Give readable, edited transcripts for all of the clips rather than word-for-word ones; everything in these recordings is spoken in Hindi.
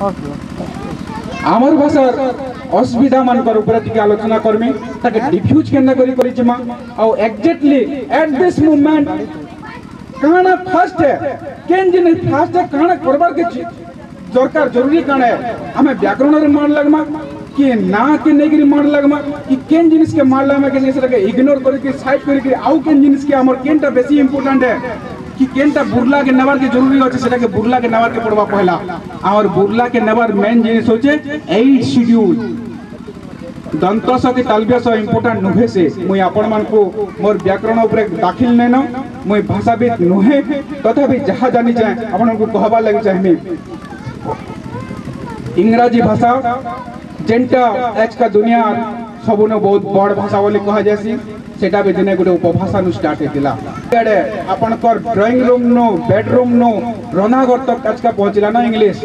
आमर भाषार असुविधा मानकर ऊपर टिके आलोचना करमी ताके डिफ्यूज केना करी जिमा और एग्जैक्टली एट दिस मोमेंट काना फास्ट है केन जिन फास्ट है काना करबार के दरकार जरूरी काना है हमें व्याकरण रे मान लगमा कि ना के नेगिरी मान लगमा कि केन जिनिस के मान लगमा के जिनिस के इग्नोर करी के साइड करी के आउ केन जिनिस के हमर केनटा बेसी इंपोर्टेंट है कि केनटा बुरला के नवार के जरूरी होचे सेटा के बुरला के नवार के पड़वा पहला और बुरला के नवार मेन जिनिस होचे 8 शेड्यूल दंतस के तालव्यस इंपोर्टेंट नुहे से मुई आपण मान को मोर व्याकरण ऊपर दाखिल नेनो मुई भाषाविद नुहे तथापि जहा जानि जाय आपण को कहबा लागि चाहमी इंग्रजी भाषा जेंटा आज का दुनिया सबुनो बहुत बड़ भाषा बोली कहा जासी सेटा भी दिने गोटे उपभाषा नु स्टार्ट हेतिला एडे आपण कर ड्राइंग रूम नो बेडरूम नो रनाघर तक आज का पहुंचला ना इंग्लिश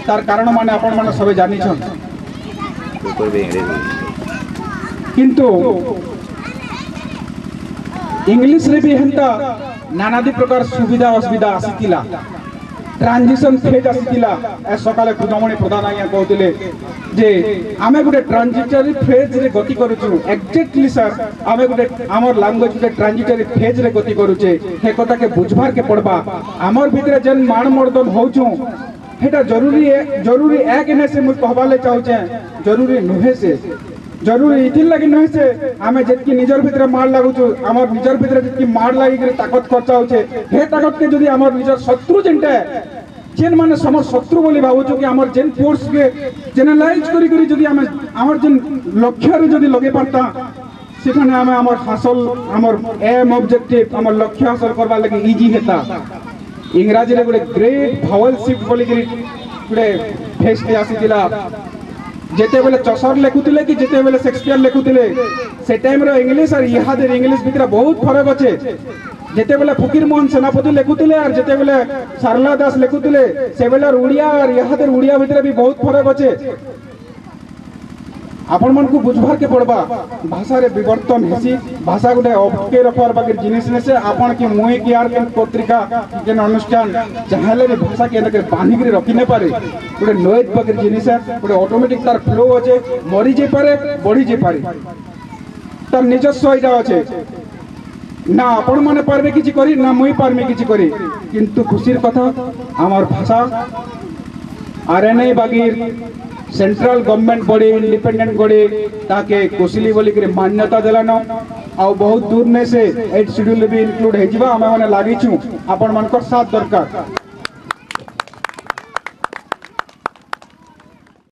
तार कारण माने आपण माने सब जानि छन किंतु इंग्लिश रे भी हेंता नानादी प्रकार सुविधा असुविधा आसीतिला ट्रांजिशन फेज आसीतिला ए सकाले खुदमणी प्रधान आया कहतिले जे आमे गुटे ट्रांजिटरी फेज रे गति करूछु एग्जैक्टली सर आमे गुटे हमर लैंग्वेज गुटे ट्रांजिटरी फेज रे गति करूचे हे कथा के बुझबार के पड़बा हमर भीतर जन मान मर्दन होछु हेटा जरूरी है कि नहीं से मुझ कहबाले चाहूचे जरूरी नुहे से जरूरी इथिन लगी नुहे से आमे जेतकी निजर भीतर मार लागुछु हमर निजर भीतर जेतकी मार लागि के ताकत खर्चा होचे हे ताकत के जदी हमर निजर शत्रु जेंटे जेन माने समर शत्रु बोली भाबुछु कि हमर जेन फोर्स के जेनलाइज करी करी जदी हमें हमर जेन लक्ष्य रे जदी लगे पड़ता सेखाने हमें हमर हासिल हमर एम ऑब्जेक्टिव हमर लक्ष्य हासिल करबा लागि इजी हेता इंग्रजी रे गोटे ग्रेट भावेल शिफ्ट बोली करी गोटे फेस के आसीतिला जेते बेले चसर लेखुतिले कि जेते बेले शेक्सपियर लेखुतिले से टाइम रो इंग्लिश और इहादेर इंग्लिश भितर बहुत फरक अछि जेते बेले फकीर मोहन सेनापति लेखुतिले और जेते बेले सरला दास लेखुतिले से बेले उड़िया और इहादेर उड़िया भितर भी बहुत फरक अछि आपण मन को बुझबार के पड़बा भाषा रे विवर्तन हेसी भाषा गुटे अबके रखवार बाकी जिनिस ने से आपण के मुई की आर के पत्रिका के अनुष्ठान चाहले रे भाषा के अंदर बांधी के रखि ने पारे गुटे नोएज बाकी जिनिस है गुटे ऑटोमेटिक तार फ्लो होचे मरी जे पारे बढ़ी जे पारे तार निजस्व इटा होचे ना आपण माने पारबे किछि करी ना मुई पारमे किछि करी किंतु खुशीर कथा हमर भाषा आरएनए बागीर central government body independent body ताके कोसिली बोली के मान्यता देलानो आ बहुत दूर में से 8 शेड्यूल भी इंक्लूड हे जिबा हमें माने लागि छु आपण मनकर साथ दरकार।